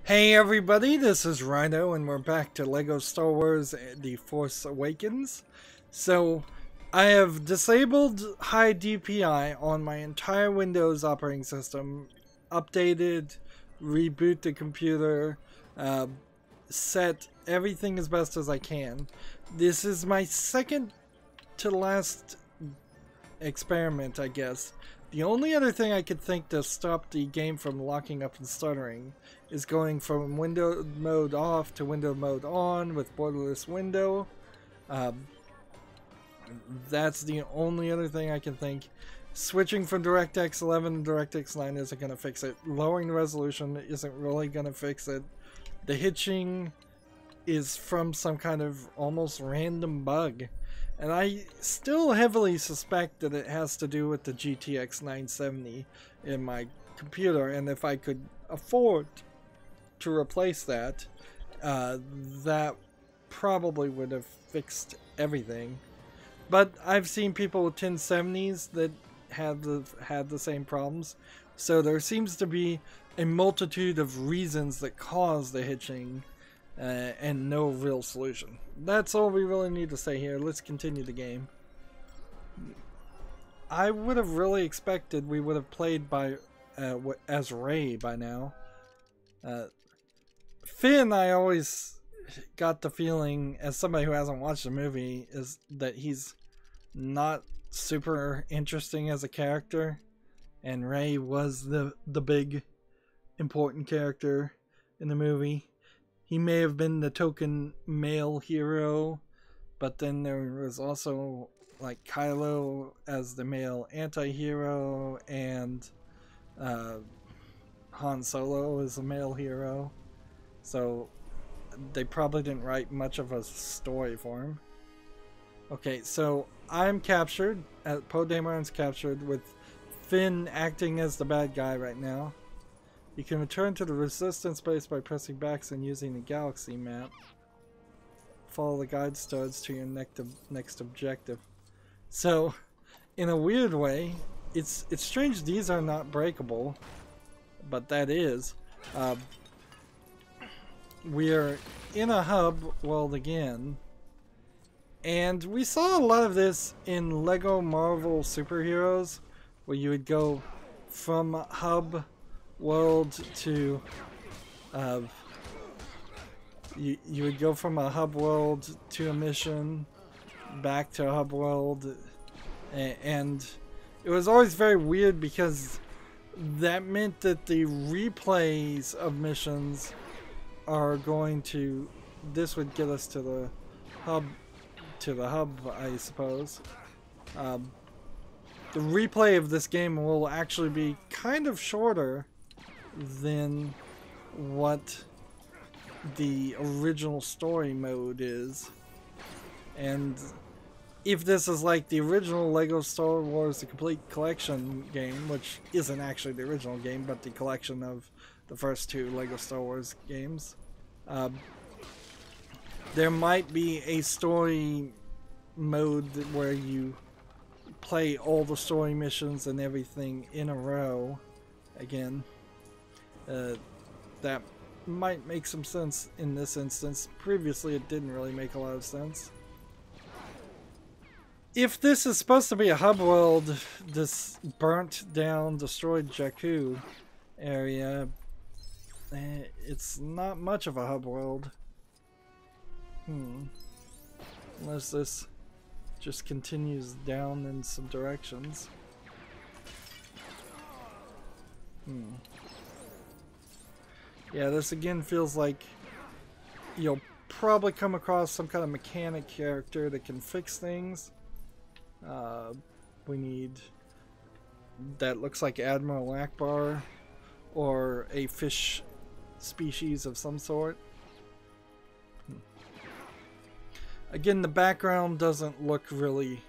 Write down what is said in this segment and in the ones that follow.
Hey everybody, this is Rydo and we're back to LEGO Star Wars The Force Awakens. So, I have disabled high DPI on my entire Windows operating system, updated, reboot the computer, set everything as best as I can. This is my second to last experiment, I guess. The only other thing I could think to stop the game from locking up and stuttering is going from window mode off to window mode on with borderless window. That's the only other thing I can think. Switching from DirectX 11 to DirectX 9 isn't going to fix it. Lowering the resolution isn't really going to fix it. The hitching is from some kind of almost random bug. And I still heavily suspect that it has to do with the GTX 970 in my computer, and if I could afford to replace that, that probably would have fixed everything. But I've seen people with 1070s that had the same problems, so there seems to be a multitude of reasons that cause the hitching. And no real solution. That's all we really need to say here. Let's continue the game. I would have really expected we would have played by as Rey by now. Finn, I always got the feeling, as somebody who hasn't watched the movie, is that he's not super interesting as a character, and Rey was the big important character in the movie. He may have been the token male hero, but then there was also like Kylo as the male anti-hero, and Han Solo is a male hero. So they probably didn't write much of a story for him. Okay, so I'm captured. Poe Dameron's captured with Finn acting as the bad guy right now. You can return to the Resistance base by pressing back and using the galaxy map. Follow the guide studs to your next objective. So, in a weird way, it's strange these are not breakable, but that is. We are in a hub world again, and we saw a lot of this in LEGO Marvel Superheroes, where you would go from hub world to you would go from a hub world to a mission back to a hub world, and it was always very weird because that meant that the replays of missions are going to, this would get us to the hub I suppose. The replay of this game will actually be kind of shorter than what the original story mode is. And if this is like the original LEGO Star Wars The Complete Collection game, which isn't actually the original game, but the collection of the first two LEGO Star Wars games, there might be a story mode where you play all the story missions and everything in a row again. That might make some sense in this instance. Previously it didn't really make a lot of sense. If this is supposed to be a hub world, this burnt down, destroyed Jakku area, it's not much of a hub world. Unless this just continues down in some directions. Yeah, this again feels like you'll probably come across some kind of mechanic character that can fix things. We need, that looks like Admiral Akbar or a fish species of some sort. Again, the background doesn't look really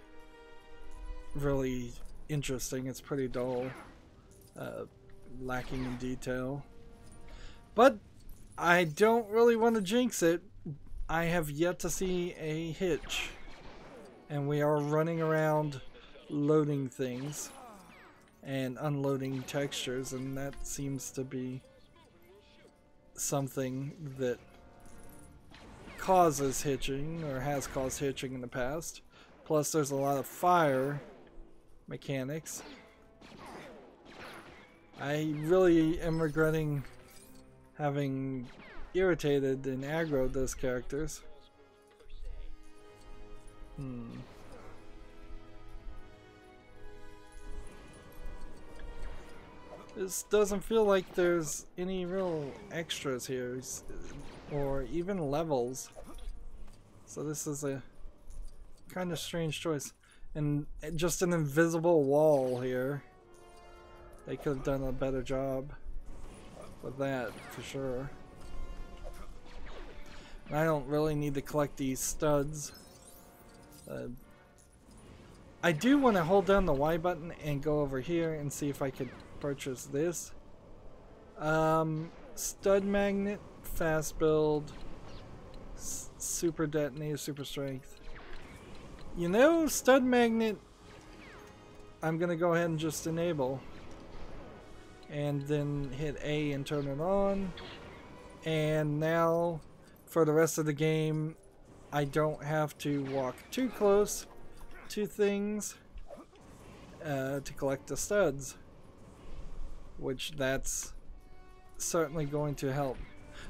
interesting. It's pretty dull, lacking in detail. But I don't really want to jinx it. I have yet to see a hitch, and we are running around loading things and unloading textures, and that seems to be something that causes hitching, or has caused hitching in the past. Plus there's a lot of fire mechanics. I really am regretting having irritated and aggroed those characters. This doesn't feel like there's any real extras here, or even levels. So this is a kind of strange choice. And just an invisible wall here. They could have done a better job with that, for sure. And I don't really need to collect these studs. I do want to hold down the Y button and go over here and see if I could purchase this. Stud magnet, fast build, super detonator, super strength. You know, stud magnet, I'm gonna go ahead and just enable. And then hit A and turn it on. And now, for the rest of the game, I don't have to walk too close to things to collect the studs. Which that's certainly going to help.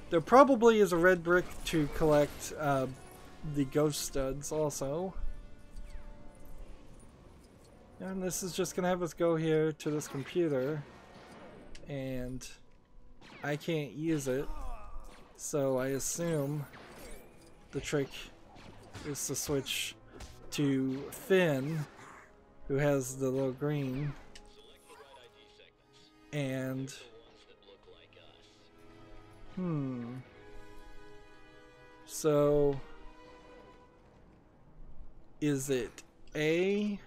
There probably is a red brick to collect the ghost studs also. And this is just going to have us go here to this computer. And I can't use it. So I assume the trick is to switch to Finn, who has the little green. And so is it A?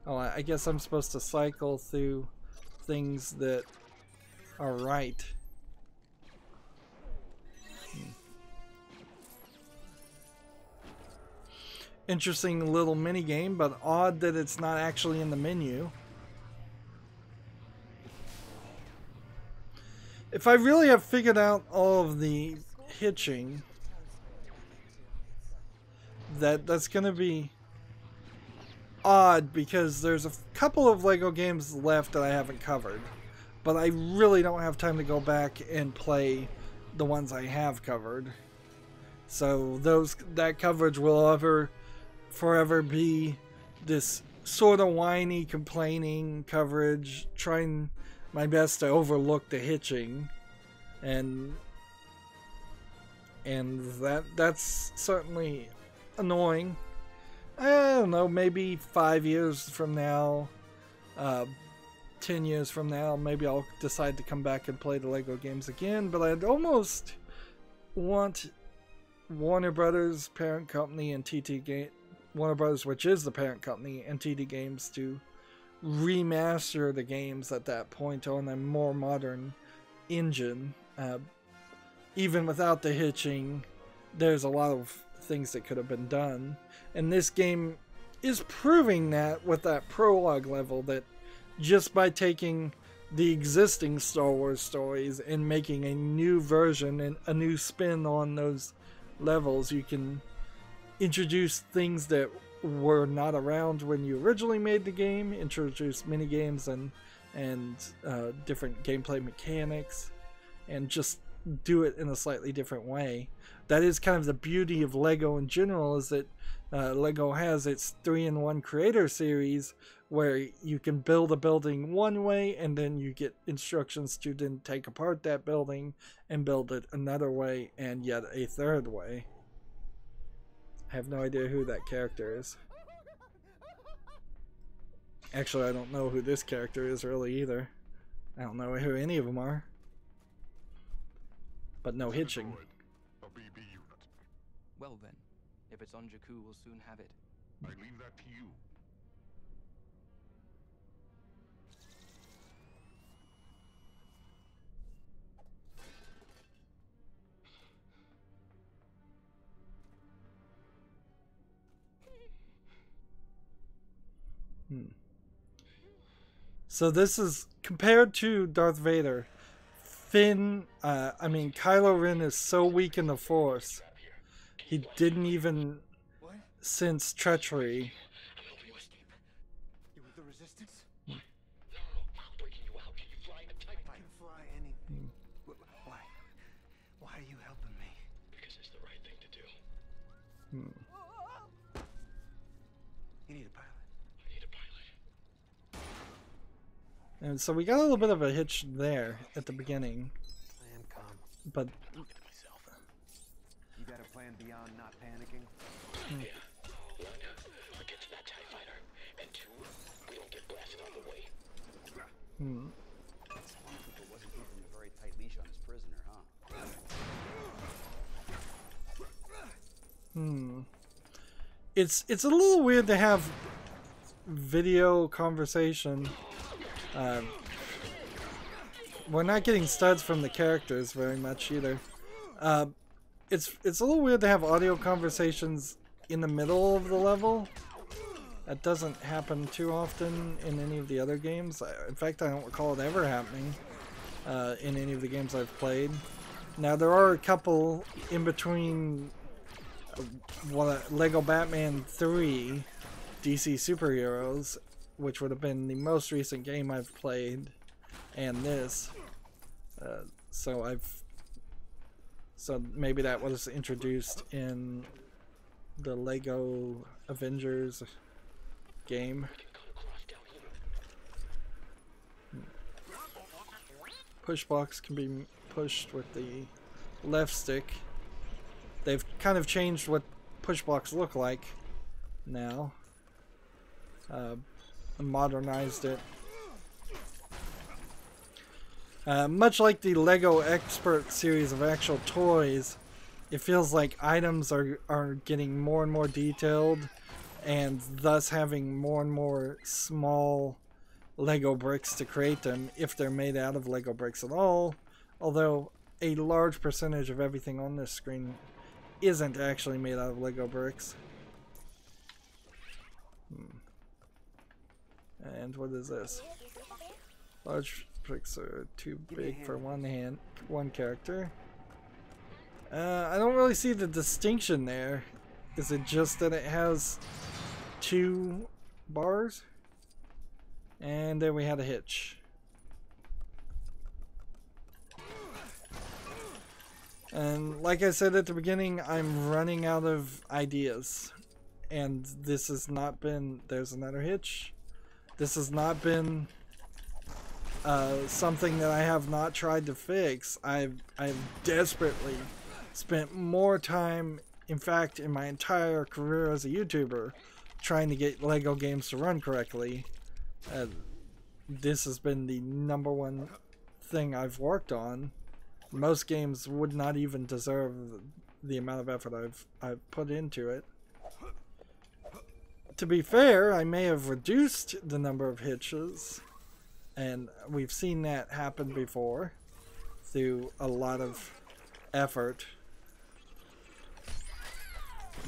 Oh, I guess I'm supposed to cycle through things that are right. Interesting little mini game, but odd that it's not actually in the menu. If I really have figured out all of the hitching, that's gonna be odd, because there's a couple of Lego games left that I haven't covered, but I really don't have time to go back and play the ones I have covered. So that coverage will forever be this sort of whiny, complaining coverage, trying my best to overlook the hitching, and that's certainly annoying. I don't know, maybe 5 years from now, 10 years from now, maybe I'll decide to come back and play the Lego games again, but I'd almost want Warner Brothers parent company and Warner Brothers, which is the parent company, and TT Games, to remaster the games at that point on a more modern engine. Even without the hitching, there's a lot of things that could have been done, and this game is proving that with that prologue level, that just by taking the existing Star Wars stories and making a new version and a new spin on those levels, you can introduce things that were not around when you originally made the game, introduce mini games and different gameplay mechanics, and just do it in a slightly different way. That is kind of the beauty of Lego in general, is that Lego has its 3-in-1 creator series, where you can build a building one way and then you get instructions to then take apart that building and build it another way and yet a third way. I have no idea who that character is. Actually, I don't know who this character is really either. I don't know who any of them are. But no hitching. Well then, if it's on Jakku, we'll soon have it. I leave that to you. So this is, compared to Darth Vader, Finn, I mean, Kylo Ren is so weak in the Force. He didn't even sense treachery. You with the Resistance? No, I'm breaking you out. Can you fly a TIE I can fly anything. Why? Why are you helping me? Because it's the right thing to do. You need a pilot. I need a pilot. And so we got a little bit of a hitch there at the beginning. I am calm. But Talking to myself. You got a plan beyond not panicking? Yeah. One, I get to that TIE fighter. And two, we don't get blasted out of the way. It's wonderful it wasn't keeping a very tight leash on his prisoner, huh? it's a little weird to have video conversation. We're not getting studs from the characters very much either. It's a little weird to have audio conversations in the middle of the level. That doesn't happen too often in any of the other games. In fact, I don't recall it ever happening in any of the games I've played. Now, there are a couple in between Lego Batman 3 DC Superheroes, which would have been the most recent game I've played, and this. So maybe that was introduced in the Lego Avengers game. Push box can be pushed with the left stick. They've kind of changed what push blocks look like now. Modernized it. Much like the Lego Expert series of actual toys, it feels like items are getting more and more detailed, and thus having more and more small Lego bricks to create them, if they're made out of Lego bricks at all, although a large percentage of everything on this screen isn't actually made out of Lego bricks. And what is this? Large bricks are too big for one character. I don't really see the distinction there. Is it just that it has 2 bars? And then we had a hitch. And like I said at the beginning, I'm running out of ideas. And this has not been... There's another hitch. This has not been something that I have not tried to fix. I've desperately spent more time, in fact, in my entire career as a YouTuber, trying to get Lego games to run correctly. This has been the #1 thing I've worked on. Most games would not even deserve the amount of effort I've put into it. To be fair, I may have reduced the number of hitches, and we've seen that happen before through a lot of effort.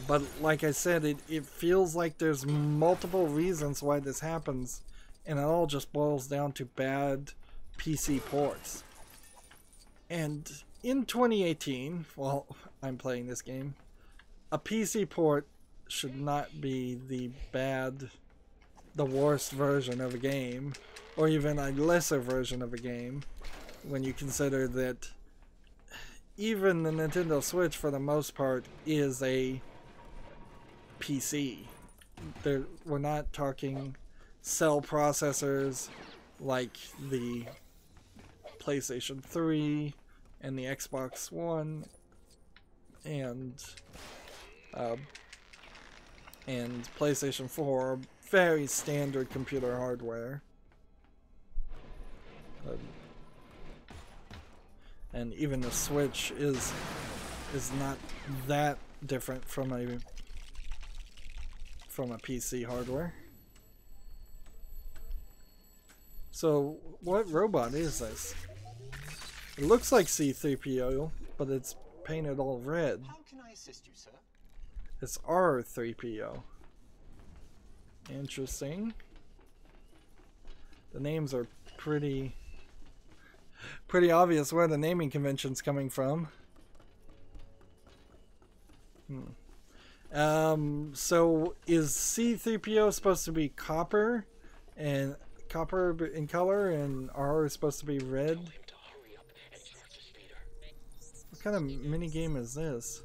But like I said, it feels like there's multiple reasons why this happens, and it all just boils down to bad PC ports. And in 2018, while I'm playing this game, a PC port should not be the worst version of a game, or even a lesser version of a game, when you consider that even the Nintendo Switch, for the most part, is a PC. We're not talking cell processors like the PlayStation 3 and the Xbox One and PlayStation 4, very standard computer hardware. And even the Switch is not that different from a PC hardware. So what robot is this? It looks like C-3PO, but it's painted all red. How can I assist you, sir? It's R-3PO. Interesting. The names are pretty Pretty obvious where the naming convention's coming from. So is C-3PO supposed to be copper in color, and R is supposed to be red? What kind of mini game is this?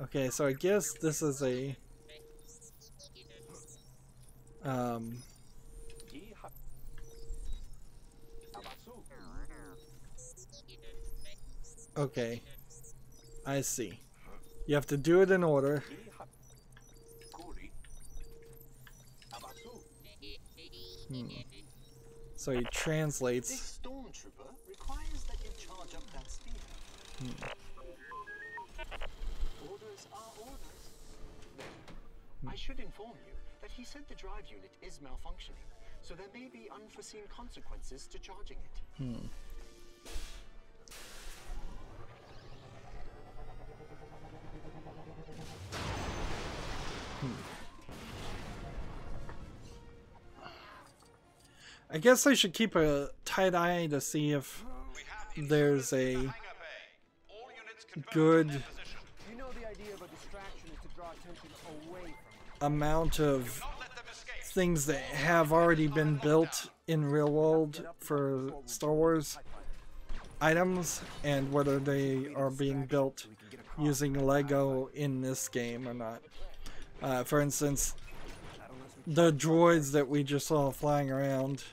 Okay, so I guess this is a okay, I see. You have to do it in order. So he translates. This stormtrooper requires that you charge up that speeder. Orders are orders. I should inform you that he said the drive unit is malfunctioning, so there may be unforeseen consequences to charging it. I guess I should keep a tight eye to see if there's a good amount of things that have already been built in real world for Star Wars items, and whether they are being built using Lego in this game or not. For instance, the droids that we just saw flying around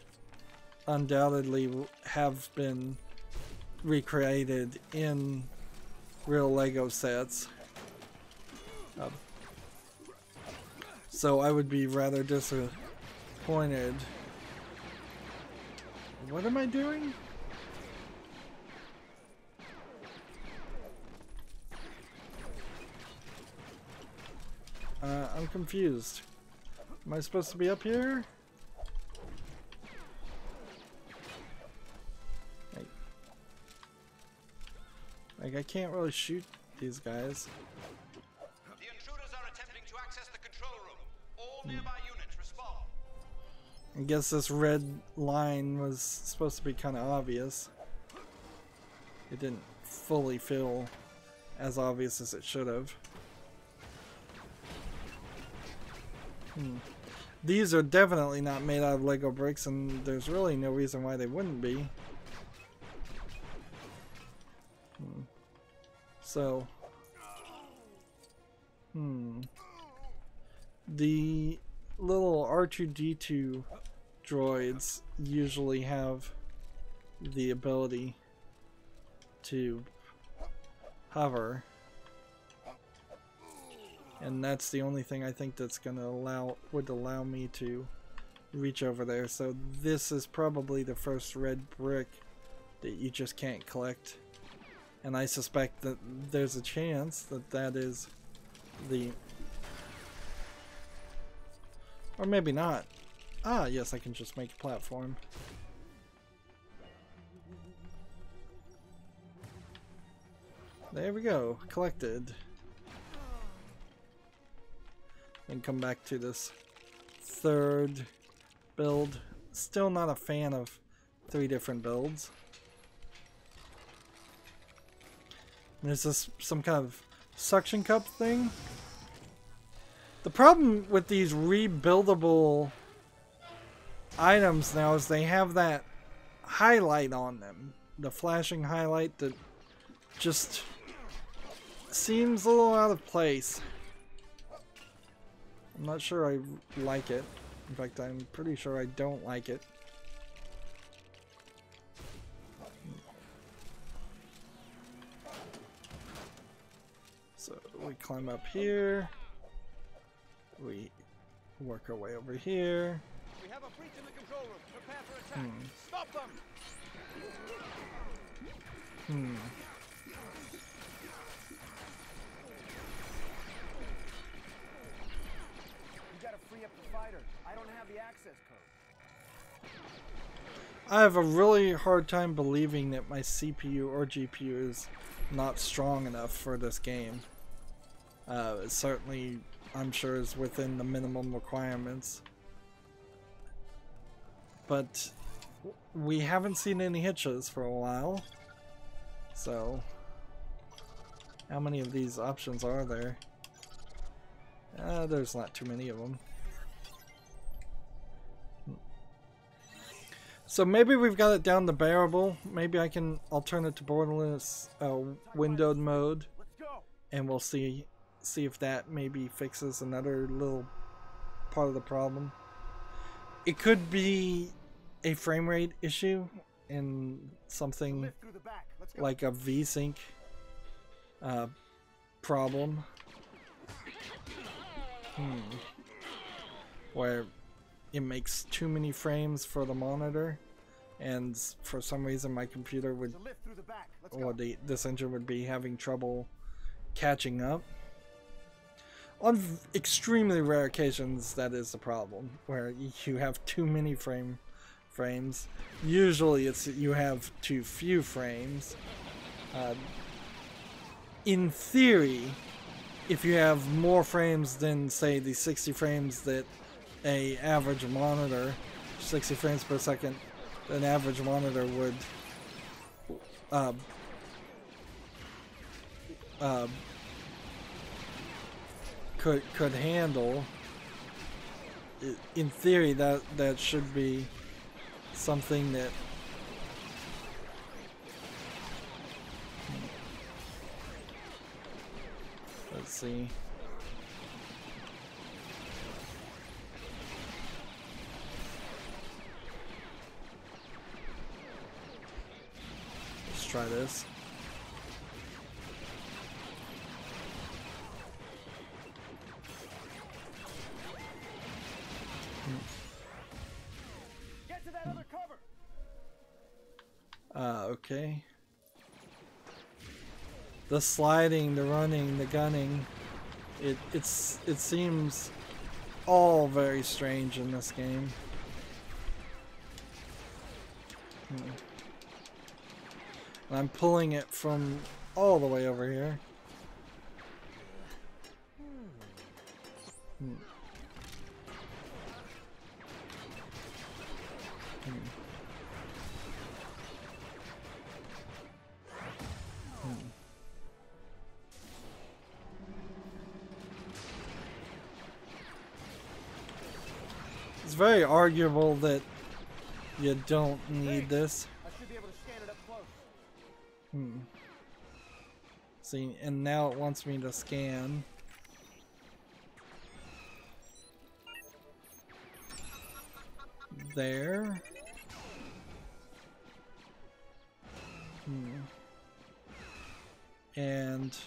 undoubtedly have been recreated in real Lego sets. So I would be rather disappointed. What am I doing? I'm confused. Am I supposed to be up here? Like, I can't really shoot these guys. The intruders are attempting to access the control room. All nearby units respond. I guess this red line was supposed to be kind of obvious. It didn't fully feel as obvious as it should have. These are definitely not made out of Lego bricks, and there's really no reason why they wouldn't be. So, the little R2-D2 droids usually have the ability to hover, and that's the only thing I think that's gonna would allow me to reach over there. So this is probably the first red brick that you just can't collect. And I suspect that there's a chance that that is the... Or maybe not. Ah, yes, I can just make a platform. There we go. Collected. And come back to this third build. Still not a fan of 3 different builds. There's this some kind of suction cup thing. The problem with these rebuildable items now is they have that highlight on them. The flashing highlight that just seems a little out of place. I'm not sure I like it. In fact, I'm pretty sure I don't like it. So we climb up here. We work our way over here. We have a breach in the control room. Prepare for attack. Stop them. You gotta free up the fighter. I don't have the access code. I have a really hard time believing that my CPU or GPU is not strong enough for this game. It certainly, I'm sure, is within the minimum requirements. But we haven't seen any hitches for a while. So, how many of these options are there? There's not too many of them. So maybe we've got it down to bearable. Maybe I can alternate it to borderless windowed mode, and we'll see if that maybe fixes another little part of the problem. It could be a frame rate issue and something like a VSync problem, where it makes too many frames for the monitor, and for some reason my computer would, or this engine would be having trouble catching up. On extremely rare occasions, that is the problem, where you have too many frames. Usually it's you have too few frames. In theory, if you have more frames than, say, the 60 frames that a average monitor, 60 frames per second, an average monitor would could handle, in theory that should be something that let's see. Let's try this. Get to that other cover. Okay. The sliding, the running, the gunning, it seems all very strange in this game. And I'm pulling it from all the way over here. It's very arguable that you don't need this. I should be able to scan it up close. See, and now it wants me to scan. There. And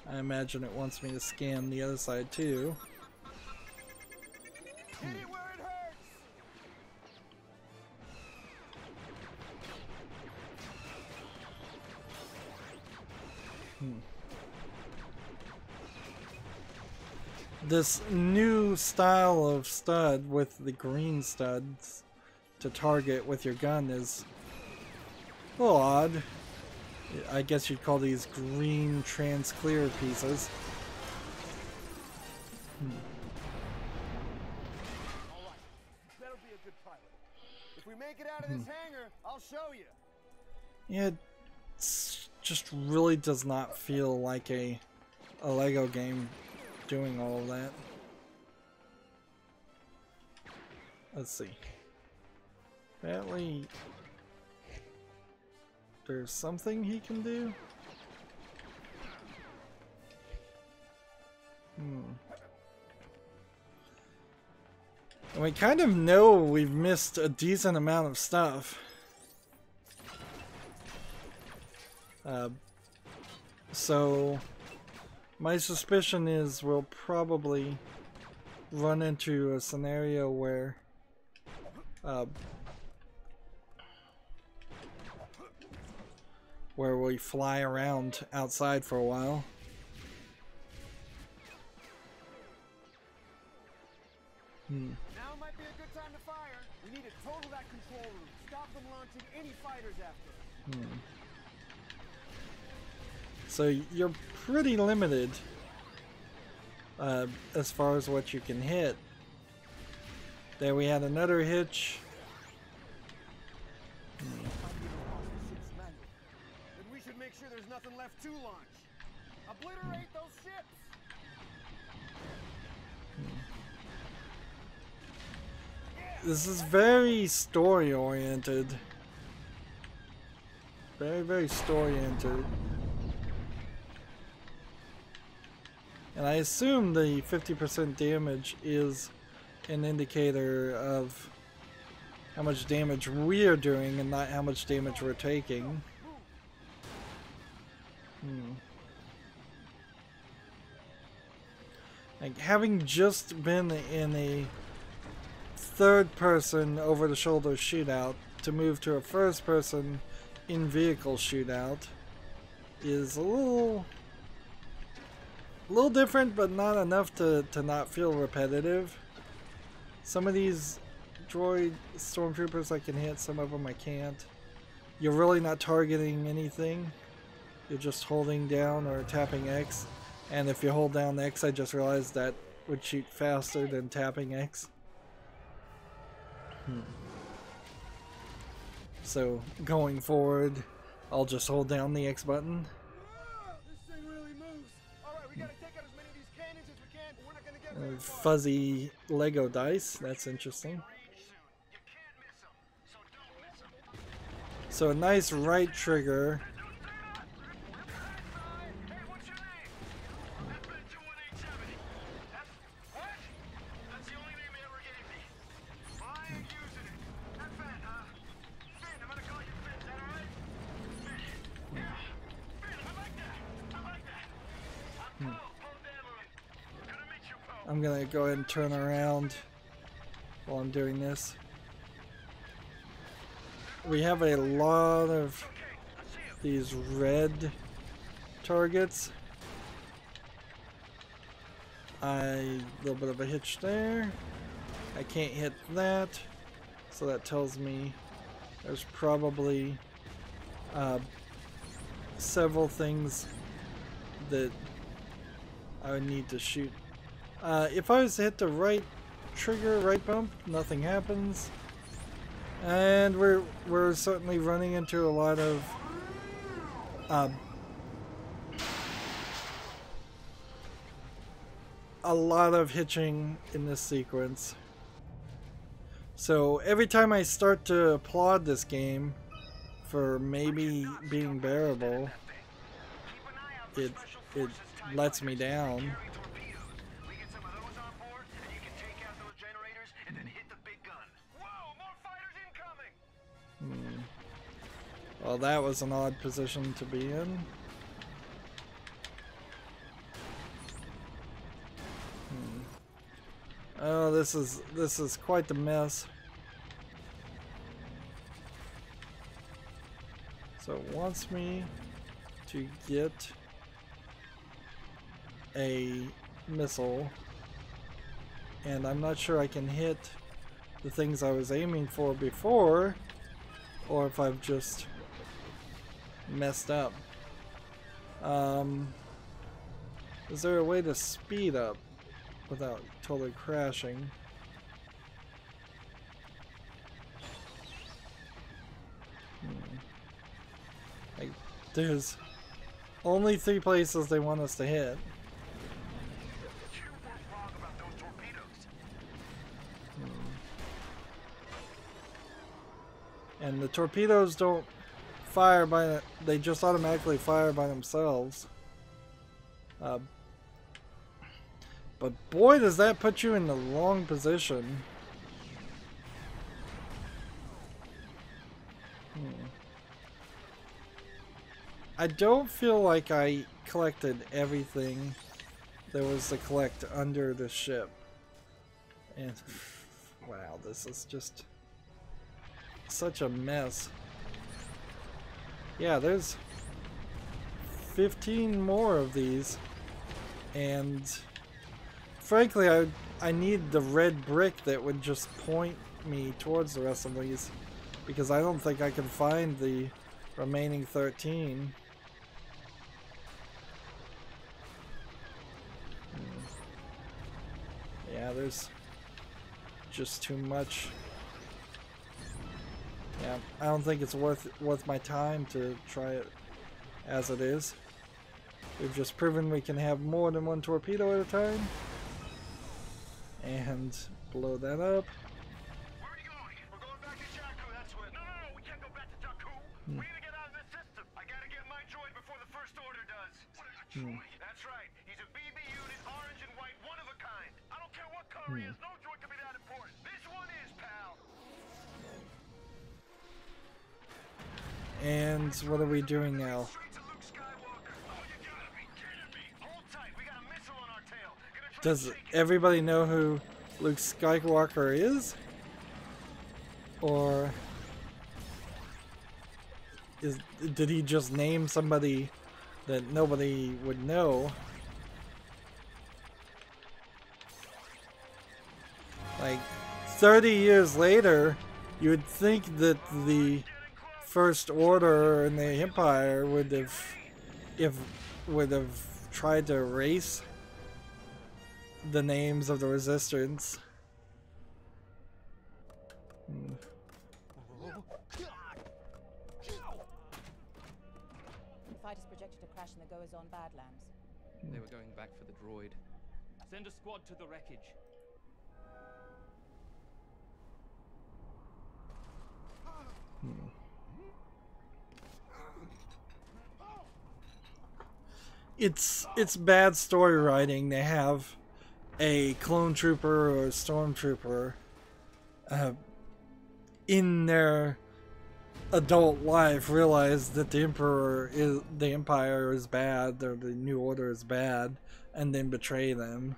I imagine it wants me to scan the other side too. Hit it where it hurts. This new style of stud with the green studs to target with your gun is a little odd. I guess you'd call these green trans clear pieces. Alright, that'll be a good pilot. If we make it out of this hangar, I'll show you. Yeah, it just really does not feel like a Lego game doing all of that. Let's see. Apparently there's something he can do? And we kind of know we've missed a decent amount of stuff. So my suspicion is we'll probably run into a scenario where we fly around outside for a while. Now might be a good time to fire. We need to total that control room. Stop them launching any fighters after us. So you're pretty limited as far as what you can hit. There we had another hitch. Then we should make sure there's nothing left to launch. Obliterate those ships. This is very story oriented. Very, very story oriented. And I assume the 50% damage is an indicator of how much damage we're doing and not how much damage we're taking. Like, having just been in a third-person over-the-shoulder shootout, to move to a first-person in-vehicle shootout is a little different, but not enough to not feel repetitive. Some of these droid stormtroopers I can hit, some of them I can't. You're really not targeting anything. You're just holding down or tapping X. And if you hold down X, I just realized that would shoot faster than tapping X. So going forward, I'll just hold down the X button. This thing really moves. All right, we gotta take out as many of these cannons as we can, but we're not gonna get very far. Fuzzy Lego dice, that's interesting. So a nice right trigger. I'm gonna go ahead and turn around while I'm doing this. We have a lot of these red targets. A little bit of a hitch there. I can't hit that, so that tells me there's probably several things that I would need to shoot. If I was to hit the right trigger, right bump, nothing happens. And we're certainly running into a lot of hitching in this sequence. So every time I start to applaud this game for maybe being bearable, it lets me down. Well, that was an odd position to be in. Oh, this is quite the mess. So it wants me to get a missile, and I'm not sure I can hit the things I was aiming for before, or if I've just messed up. Is there a way to speed up without totally crashing? Like, there's only 3 places they want us to hit. And the torpedoes don't fire by, they just automatically fire by themselves. But boy, does that put you in the wrong position. I don't feel like I collected everything there was to collect under the ship. And wow, this is just such a mess. Yeah, there's 15 more of these, and frankly I need the red brick that would just point me towards the rest of these, because I don't think I can find the remaining 13. Yeah, just too much. Yeah, I don't think it's worth my time to try it as it is. We've just proven we can have more than one torpedo at a time. And blow that up. Where are you going? We're going back to Jakku, that's where. No, we can't go back to Jakku. We need to get out of this system. I gotta get my droid before the First Order does. What is a droid? That's right. He's a BB unit, orange and white, one of a kind. I don't care what color he is. No droid can be that important. This one is, pal. And what are we doing now? Straight to Luke Skywalker. Oh, you gotta be kidding me. Hold tight. We got a missile on our tail. Gonna try Does to shake it. everybody know who Luke Skywalker is? Or did he just name somebody that nobody would know? Like 30 years later, you would think that the First Order and the Empire would have tried to erase the names of the Resistance. Fighters projected a crash in the Goazon Badlands. They were going back for the droid. Send a squad to the wreckage. It's bad story writing to have a clone trooper or a stormtrooper in their adult life realize that the Empire is bad, or the New Order is bad, and then betray them.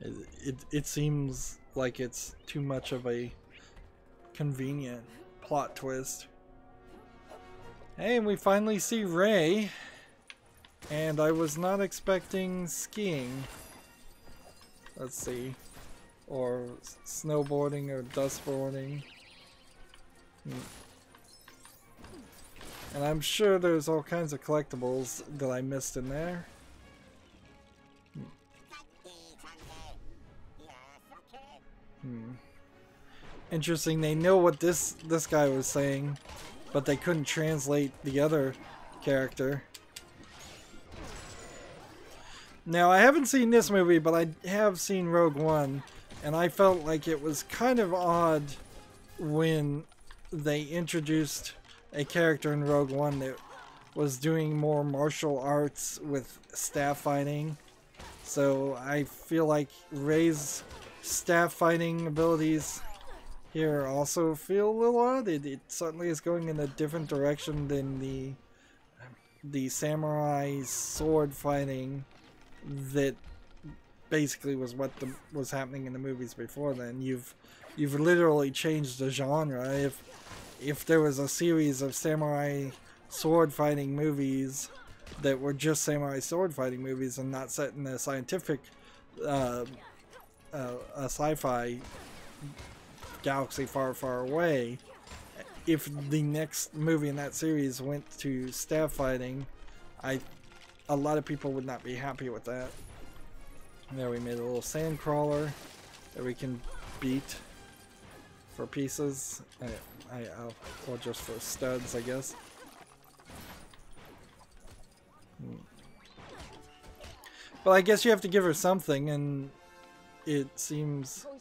It seems like it's too much of a convenient plot twist. Hey, and we finally see Rey, and I was not expecting skiing. Let's see, or snowboarding or dustboarding. And I'm sure there's all kinds of collectibles that I missed in there. Interesting, they know what this guy was saying, but they couldn't translate the other character. Now, I haven't seen this movie, but I have seen Rogue One, and I felt like it was kind of odd when they introduced a character in Rogue One that was doing more martial arts with staff fighting. So I feel like Rey's staff fighting abilities here also feel a little odd. It certainly is going in a different direction than the samurai sword fighting that basically was what was happening in the movies before then. You've literally changed the genre. If there was a series of samurai sword fighting movies that were just samurai sword fighting movies and not set in a scientific a sci-fi galaxy far, far away, if the next movie in that series went to staff fighting, a lot of people would not be happy with that. There, we made a little sand crawler that we can beat for pieces, or just for studs, I guess. But I guess you have to give her something, and it seems Choices.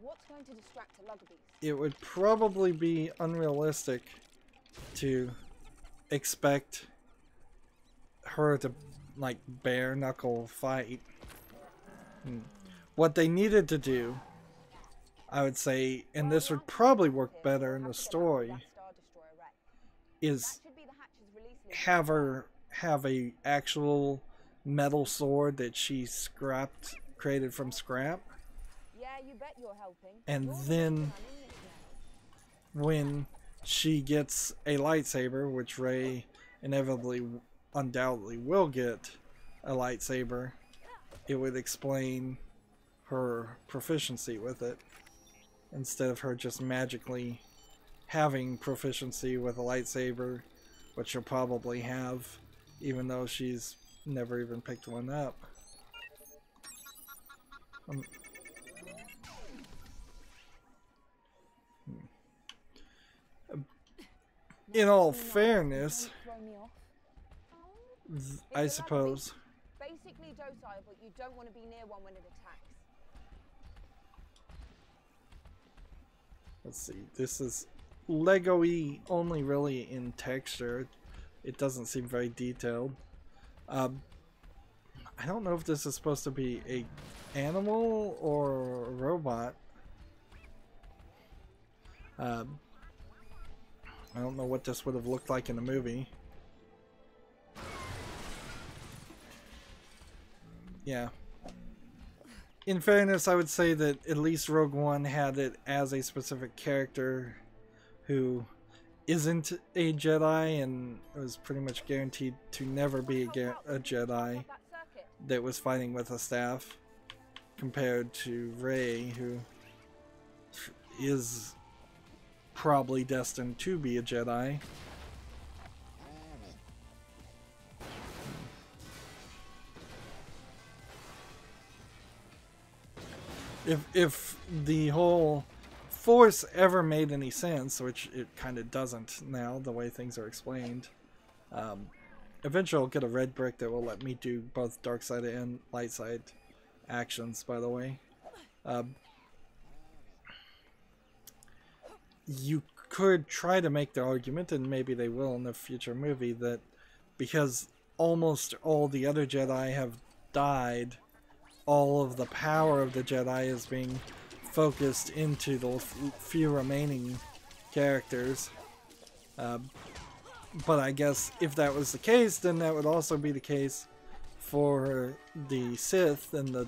What's going to distract a lugger beast? it would probably be unrealistic to expect her to like bare knuckle fight. What they needed to do, I would say, and this would probably work better in the story, is have her have a actual metal sword that she created from scrap. Yeah, you bet you're helping. And then when she gets a lightsaber, which Rey inevitably, undoubtedly will get a lightsaber, it would explain her proficiency with it, instead of her just magically having proficiency with a lightsaber, which she'll probably have, even though she's never even picked one up. In all fairness, I suppose. Basically docile, but you don't want to be near one when it attacks. Let's see, this is Lego-y only really in texture. It doesn't seem very detailed. I don't know if this is supposed to be a animal or a robot. I don't know what this would have looked like in the movie. Yeah. In fairness, I would say that at least Rogue One had it as a specific character who isn't a Jedi and was pretty much guaranteed to never be a Jedi that was fighting with a staff, compared to Rey, who is probably destined to be a Jedi. If the whole Force ever made any sense, which it kind of doesn't now, the way things are explained, eventually I'll get a red brick that will let me do both dark side and light side actions, by the way. You could try to make the argument, and maybe they will in a future movie, that because almost all the other Jedi have died, all of the power of the Jedi is being focused into the few remaining characters. But I guess if that was the case, then that would also be the case for the Sith and the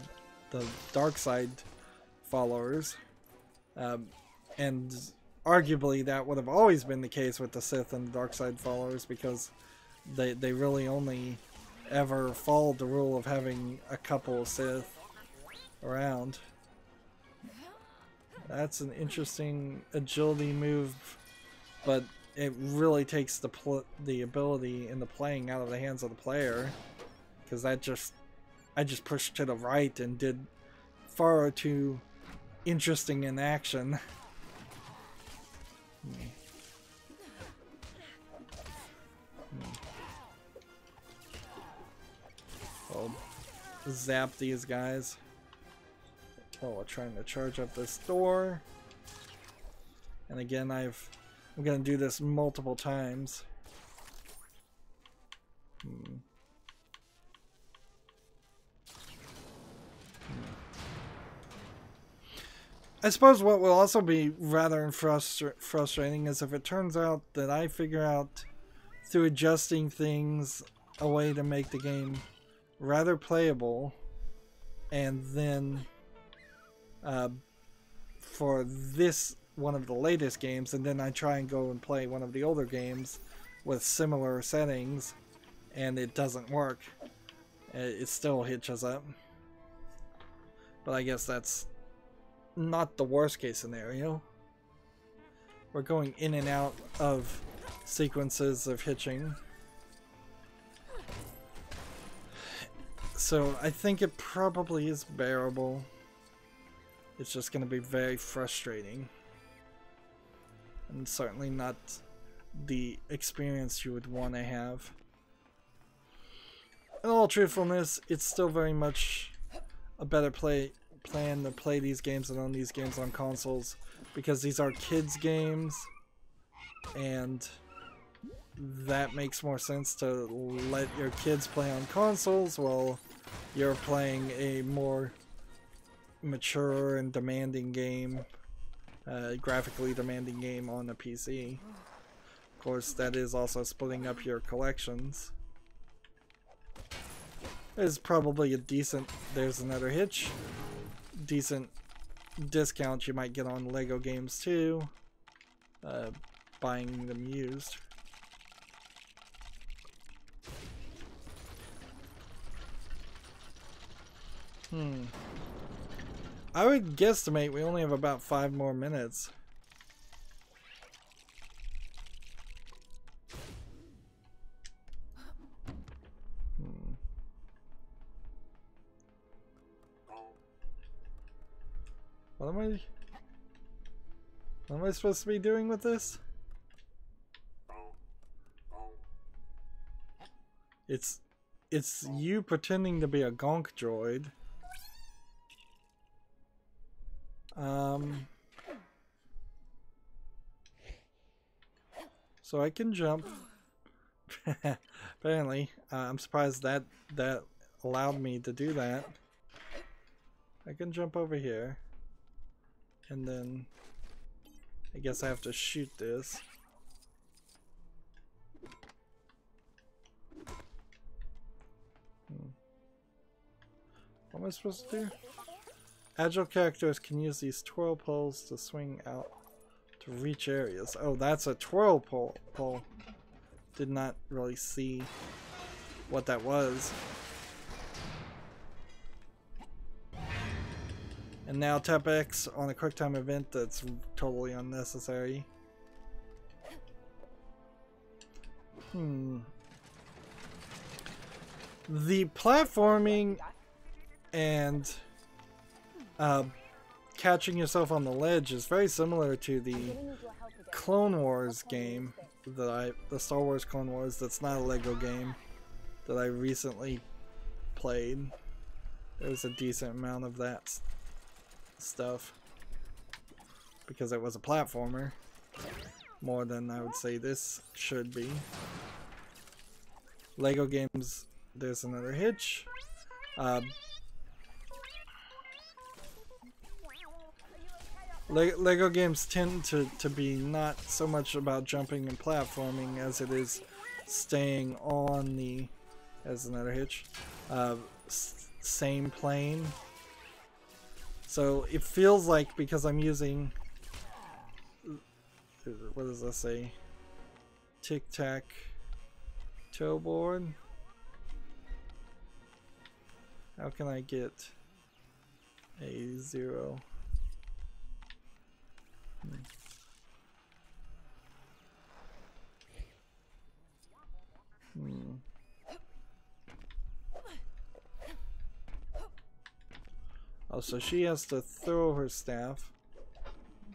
dark side followers. And arguably that would have always been the case with the Sith and the dark side followers, because they really only ever followed the rule of having a couple of Sith around. That's an interesting agility move, but it really takes the ability and the playing out of the hands of the player, because I just pushed to the right and did far too interesting in action. I'll zap these guys while we're trying to charge up this door. And again, I'm gonna do this multiple times. I suppose what will also be rather frustrating is if it turns out that I figure out through adjusting things a way to make the game rather playable, and then for this one of the latest games, and then I try and go and play one of the older games with similar settings and it doesn't work, it still hitches up. But I guess that's not the worst case scenario. We're going in and out of sequences of hitching, so I think it probably is bearable. It's just going to be very frustrating, and certainly not the experience you would want to have. In all truthfulness, it's still very much a better plan to play these games and own these games on consoles, because these are kids games, and that makes more sense to let your kids play on consoles while you're playing a more mature and demanding game, graphically demanding game on a PC. Of course, that is also splitting up your collections. There's probably a decent, there's another hitch, decent discount you might get on Lego games too, buying them used. I would guesstimate we only have about 5 more minutes. What am I supposed to be doing with this? It's you pretending to be a gonk droid. So I can jump. Apparently, I'm surprised that allowed me to do that. I can jump over here, and then I guess I have to shoot this. What am I supposed to do? Agile characters can use these twirl poles to swing out to reach areas. Oh, that's a twirl pole. Did not really see what that was. And now tap X on a QuickTime event that's totally unnecessary. The platforming and catching yourself on the ledge is very similar to the Clone Wars game that the Star Wars Clone Wars that's not a Lego game that I recently played. There was a decent amount of that stuff because it was a platformer more than I would say this should be. Lego games, there's another hitch. Lego games tend to be not so much about jumping and platforming as it is staying on the, as another hitch, same plane. So it feels like, because I'm using, what does that say? Tic-tac-toe board? How can I get a 0? Oh, so she has to throw her staff,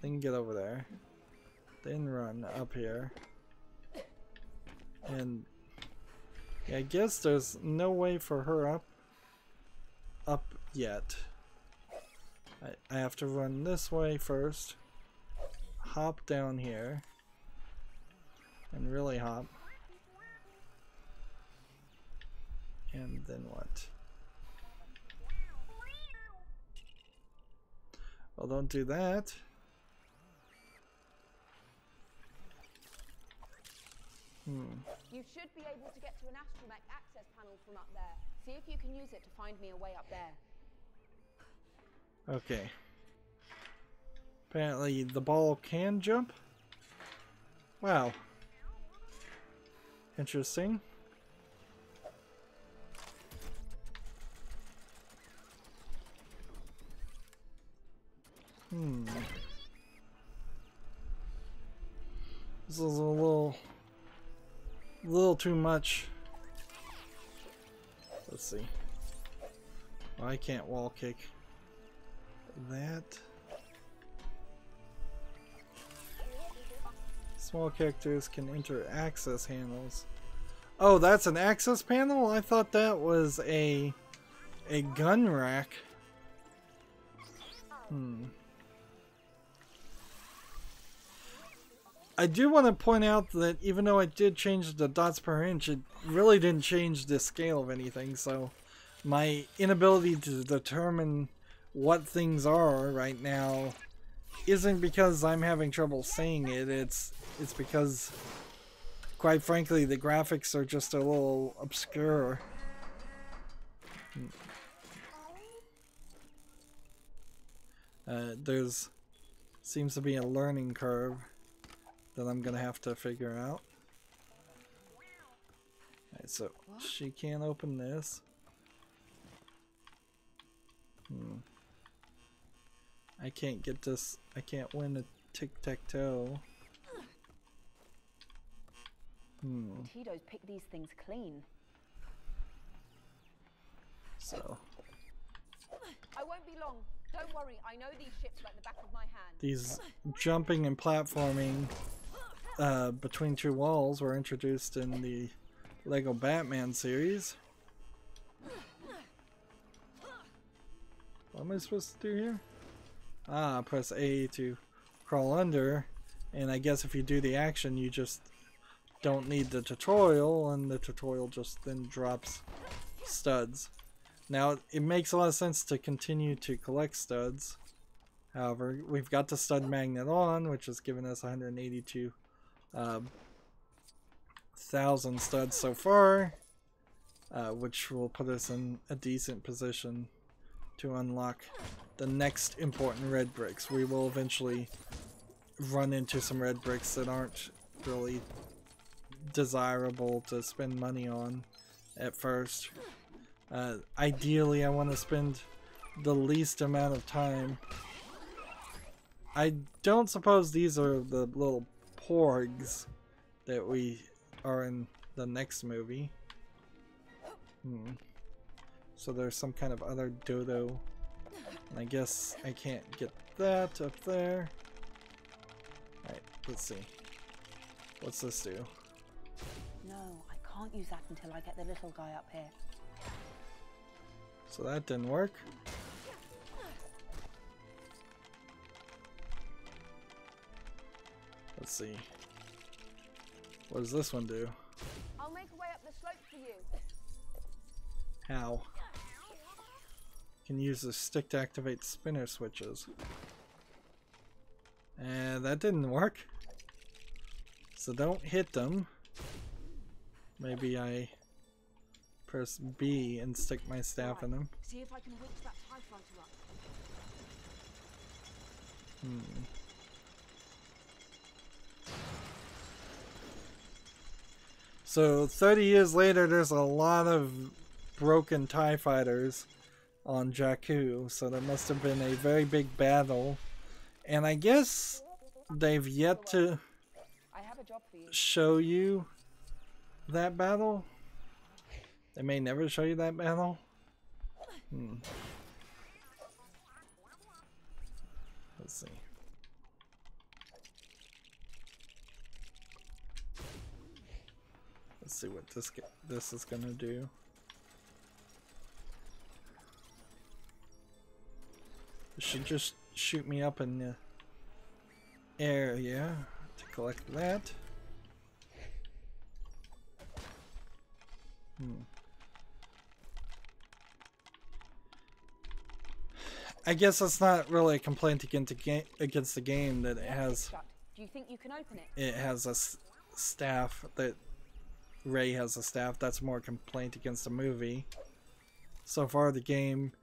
then get over there, then run up here, and yeah, I guess there's no way for her up yet. I have to run this way first, hop down here, and really hop, and then what? Well, don't do that. You should be able to get to an astromech access panel from up there. See if you can use it to find me a way up there. Okay. Apparently the ball can jump. Wow. Interesting. This is a little too much. Let's see. Well, I can't wall kick that. Small characters can enter access handles. Oh, that's an access panel? I thought that was a gun rack. I do want to point out that even though I did change the dots per inch, it really didn't change the scale of anything, so my inability to determine what things are right now isn't because I'm having trouble saying it, it's because, quite frankly, the graphics are just a little obscure. There's seems to be a learning curve that I'm gonna have to figure out. Alright, so she can't open this. I can't get this. I can't win a tic-tac-toe. Tito's pick these things clean. So I won't be long. Don't worry, I know these ships like the back of my hand. These jumping and platforming between two walls were introduced in the Lego Batman series. What am I supposed to do here? Ah, press A to crawl under, and I guess if you do the action you just don't need the tutorial, and the tutorial just then drops studs. Now it makes a lot of sense to continue to collect studs. However, we've got the stud magnet on, which has given us 182,000 studs so far, which will put us in a decent position to unlock the next important red bricks. We will eventually run into some red bricks that aren't really desirable to spend money on at first. Ideally, I want to spend the least amount of time. I don't suppose these are the little porgs that we are in the next movie. So there's some kind of other dodo. And I guess I can't get that up there. Alright, let's see. What's this do? No, I can't use that until I get the little guy up here. So that didn't work. Let's see. What does this one do? I'll make a way up the slope for you. How? Can use the stick to activate spinner switches. And that didn't work. So don't hit them. Maybe I press B and stick my staff in them. See if I can whip that TIE fighter up. So 30 years later, there's a lot of broken TIE fighters on Jakku, so there must have been a very big battle, and I guess they've yet to show you that battle. They may never show you that battle. Let's see. Let's see what this is gonna do. It should just shoot me up in the area to collect that. I guess that's not really a complaint against the game that it has. Do you think you can open it? It has a staff that Rey has a staff. That's more a complaint against the movie. So far, the game,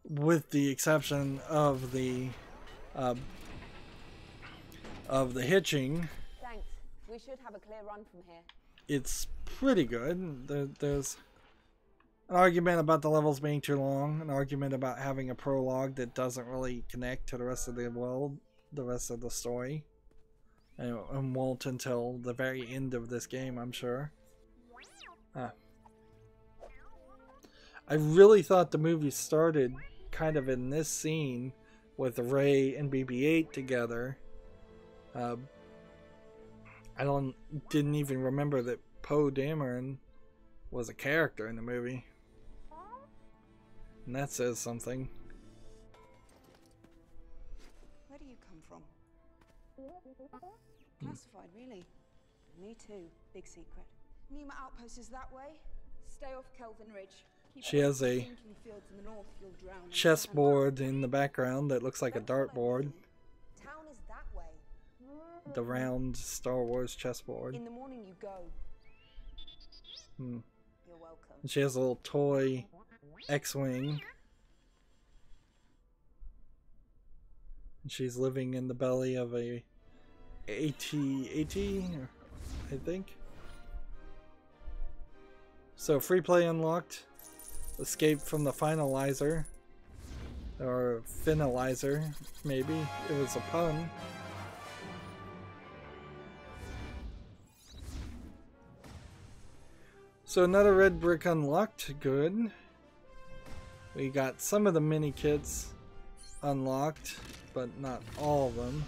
with the exception of the hitching, Thanks. We should have a clear run from here. It's pretty good. There's an argument about the levels being too long, an argument about having a prologue that doesn't really connect to the rest of the world, the rest of the story, and won't until the very end of this game, I'm sure. I really thought the movie started kind of in this scene with Rey and BB-8 together. I didn't even remember that Poe Dameron was a character in the movie. And that says something. Where do you come from? Classified, really? Me too. Big secret. Nima Outpost is that way. Stay off Kelvin Ridge. She has a chessboard in the background that looks like a dartboard. Town is that way. The round Star Wars chessboard. In the morning you go. You're welcome. And she has a little toy X-Wing. And she's living in the belly of a AT, I think. So free play unlocked. Escape from the finalizer. Or finalizer, maybe. It was a pun. So another red brick unlocked. Good. We got some of the mini kits unlocked, but not all of them.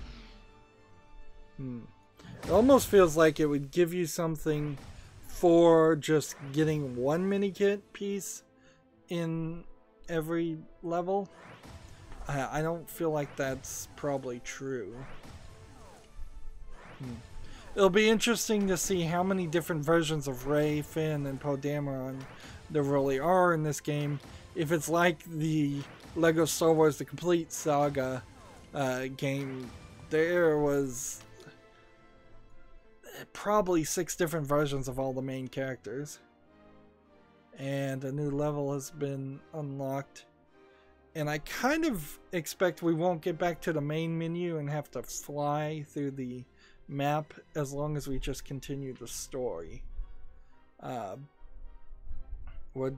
It almost feels like it would give you something for just getting one mini kit piece in every level. I don't feel like that's probably true. It'll be interesting to see how many different versions of Rey, Finn, and Poe Dameron there really are in this game. If it's like the Lego Star Wars The Complete Saga game, there was probably 6 different versions of all the main characters. And a new level has been unlocked. And I kind of expect we won't get back to the main menu and have to fly through the map as long as we just continue the story. We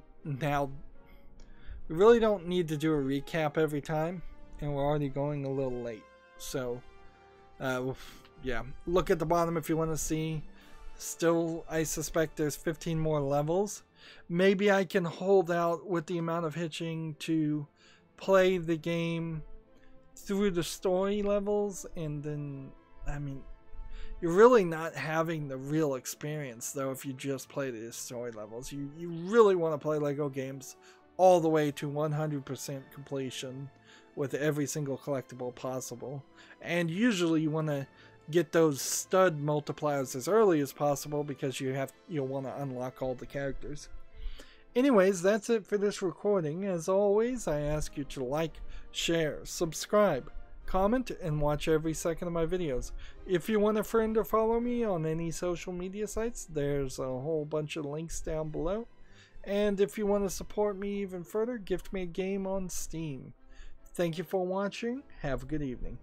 really don't need to do a recap every time, and we're already going a little late. So, yeah, look at the bottom if you want to see. Still, I suspect there's 15 more levels. Maybe I can hold out with the amount of hitching to play the game through the story levels, and then, I mean, you're really not having the real experience though if you just play the story levels. You really want to play Lego games all the way to 100% completion with every single collectible possible, and usually you want to get those stud multipliers as early as possible because you'll want to unlock all the characters. Anyways, that's it for this recording. As always, I ask you to like, share, subscribe, comment, and watch every second of my videos. If you want a friend or follow me on any social media sites, there's a whole bunch of links down below. And if you want to support me even further, gift me a game on Steam. Thank you for watching. Have a good evening.